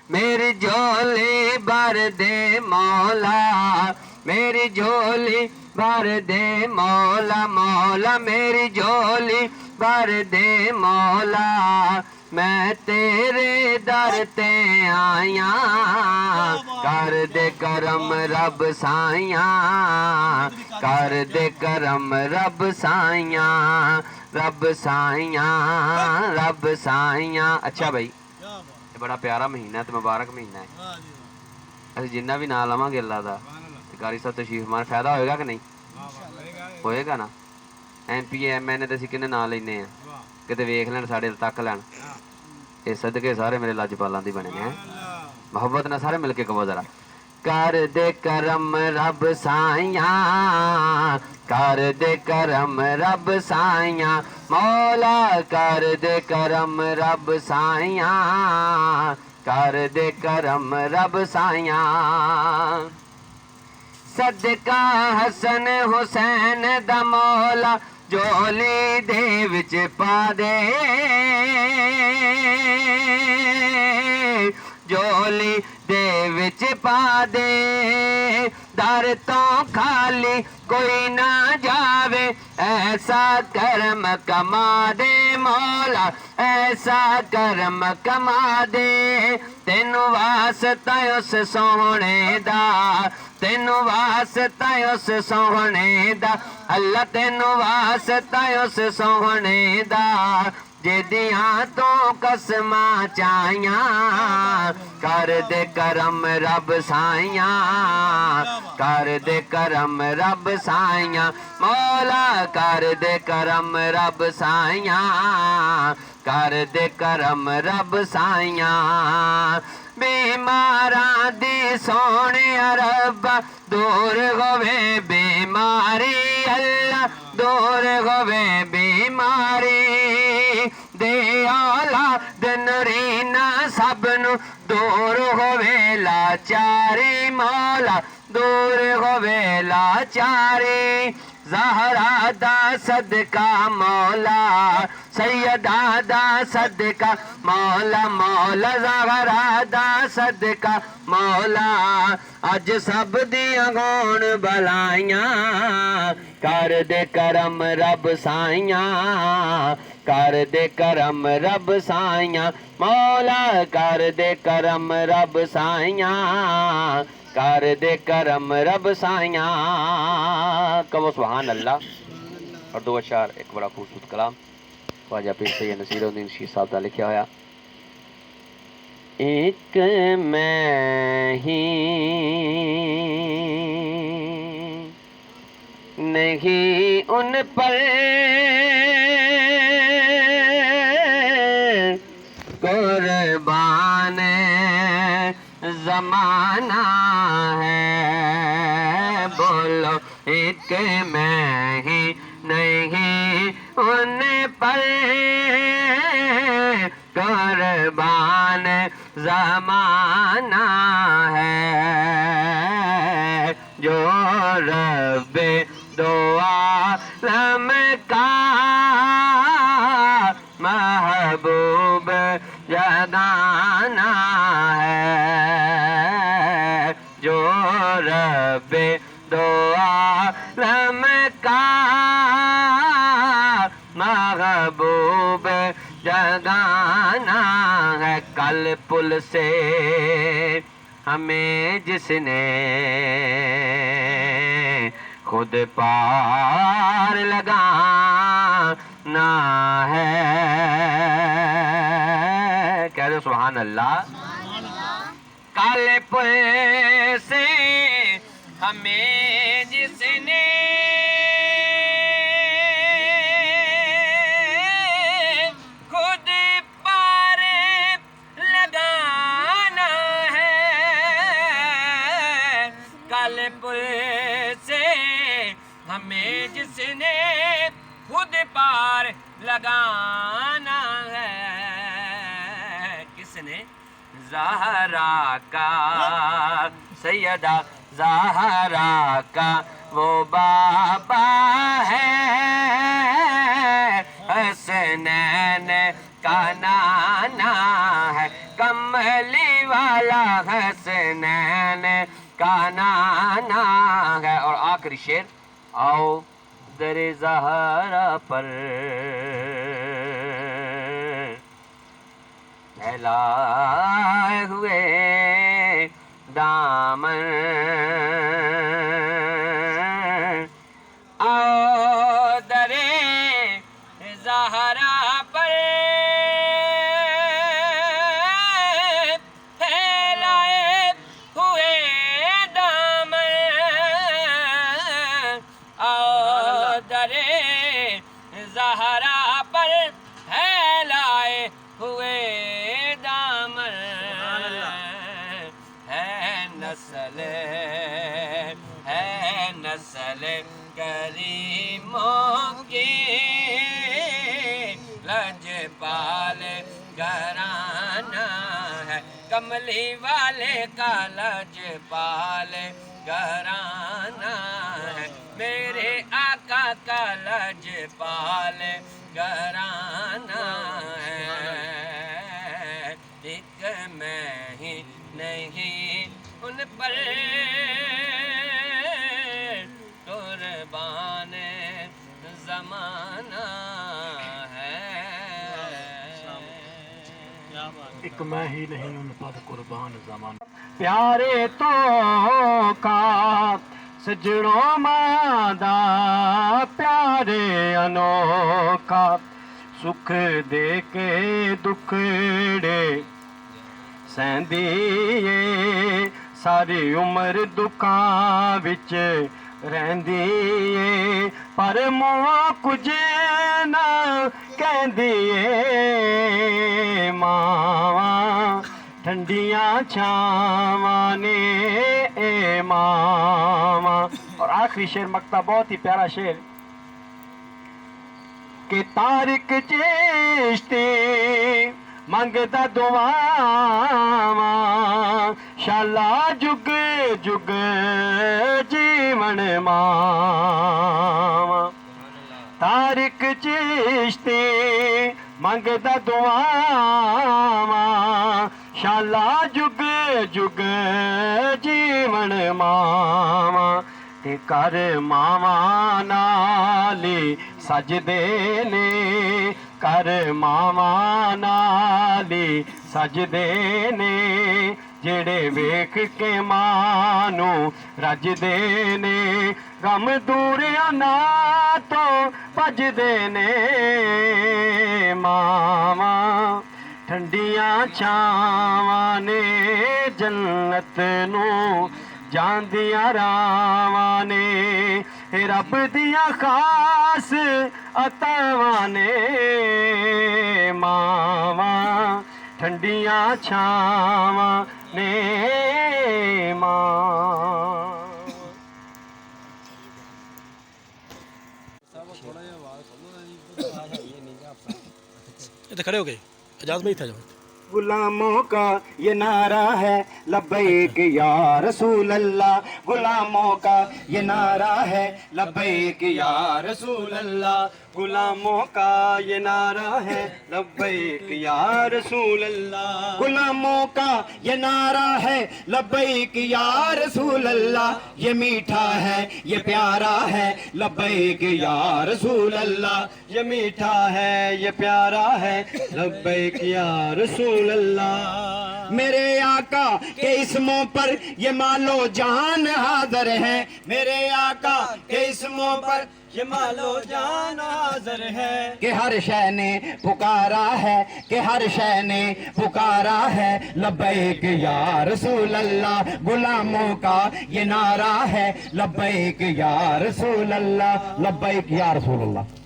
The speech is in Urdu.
میری جھولی بھر دے مولا میری جھولی بھر دے مولا مولا میری جھولی بھر دے مولا میں تیرے در تے آیا کر دے کرم رب سائیاں کر دے کرم رب سائیاں رب سائیاں رب سائیاں. اچھا بھائی یہ بڑا پیارا مہینہ ہے تو مبارک مہینہ ہے. اسی جنہ بھی نام لواں گے اللہ دا قاری صاحب تشریف فرمان فائدہ ہوئے گا کہ نہیں ہوئے گا نا. ایم پی ایم این اے تے اسی کنے نام لینے ہیں کتے ویکھ لین ساڈے تک لین. یہ صدقے سارے میرے لاجپالاں دی بنے ہیں. محبت نہ سارے مل کے کہو ذرا کر دے کرم رب سائیاں کر دے کرم رب سائیاں مولا کر دے کرم رب سائیاں کر دے کرم رب سائیاں. صدقہ حسن حسین دا مولا جھولی دے وچ پا دے جھولی دے وچ پا دے در تو خالی کوئی نہ جاوے ایسا کرم کما دے مولا ایسا کرم کما دے. تینوں واسطہ اس سونے دا تینوں واسطہ اس سونے دا اللہ تینوں واسطہ اس سونے دا جدیاں تو قسماں چاہیاں کر دے کرم رب سائیاں کر دے کرم رب سائیاں مولا کر دے کرم رب سائیاں کر دے کرم رب سائیاں. بیماراں دی سونے رب دور ہوے بیماری اللہ دور ہوے بیماری دے اولاد نرینا سب نو دور ہوے لاچاری مولا دور ہوے لاچاری. زہرا دا صدقہ مولا سیدہ دا صدقہ مولا مولا زہرا دا صدقہ مولا اج سب دیاں گون بلائیاں کر دے کرم رب سائیاں کر دے کرم رب سائیاں مولا کر دے کرم رب سائیاں کر دے کرم رب سائیاں. کہو سبحان اللہ. اور دو اشعار ایک بڑا خوبصورت کلام خواجہ پیر سید نصیر الدین شیر صاحب کا لکھا ہوا. ایک میں ہی نہیں ان پر قربان زمانہ ہے بولو ایک میں ہی نہیں ان پر قربان زمانہ ہے جو رب دو عالم کا محبوب جگانا ہے جو رب دو عالم کا محبوب جگانا ہے. کل پل سے ہمیں جس نے خود پار لگانا ہے کہہ دو سبحان اللہ. کل پل سے ہمیں جس نے خود پار لگانا ہے کل پل سے ہمیں جس نے خود پار لگانا ہے. کس نے زہرا کا سیدہ زہرا کا وہ بابا ہے حسنین کا نانا ہے کملی والا والا حسنین کا نانا ہے. اور آخری شعر، آؤ در زہرا پر پھیلائے ہوئے دامن، آؤ در زہرا پر پھیلائے ہوئے دامن، آؤ در زہرا پر پھیلائے ہوئے دامن، ہے نسل کریموں کی لجپال گھرانہ ہے، کملی والے کا لجپال گھرانہ ہے، میرے آقا کا لجپال گھرانہ ہے. ایک میں ہی نہیں ان پر قربان زمانہ ہے. ایک میں ہی نہیں ان پر قربان زمانہ. پیارے تو کا سجڑوں مادا پیارے انوکھا، سکھ دے کے دکھڑے سہندی ساری عمر دکھاں وچ رہندی، پر منہ کچھ نہ کہندی ماواں ٹھنڈیاں چھاواں نے اے ماواں. اور آخری شعر مکتا بہت ہی پیارا شعر کہ تارک چشتی منگدا دعاواں، شالا جگ جگ جیون ماواں. تارک چشتی منگدا دعاواں، شالا جگ جگ جیون ماواں. تے کر ماواں نالی سجدے نے، کر ماواں نالی سجدے نے، جڑے ویکھ کے ماں نوں رجدے نے، غم دور انہاں تو بجدے نے ماواں ٹھنڈیاں چھاواں نے، جنت نوں جاندیاں راواں نے، رب دیاں خاص عطاواں نے ماواں ٹھنڈیاں چھاواں نے ماں. یہ تو کھڑے ہو گئے، اجاز میں ہی تھا. غلاموں کا یہ نعرہ ہے لبیک یا رسول اللہ، غلاموں کا یہ نعرہ ہے لبیک یا رسول اللہ، غلاموں کا یہ نعرہ ہے لبیک یا رسول اللہ، غلاموں کا یہ نعرہ ہے لبیک یا رسول اللہ، یہ میٹھا ہے یہ پیارا ہے لبیک یا رسول اللہ، یہ میٹھا ہے یہ پیارا ہے لبیک یا رسول اللہ. میرے آقا کے اسموں پر یہ مالو جان حاضر ہے، میرے آقا کے اسموں پر یہ مالو جان حاضر ہے، کہ ہر شے نے پکارا ہے، کہ ہر شے نے پکارا ہے لبیک یا رسول اللہ، غلاموں کا یہ نعرہ ہے لبیک یا رسول اللہ، لبیک یا رسول اللہ.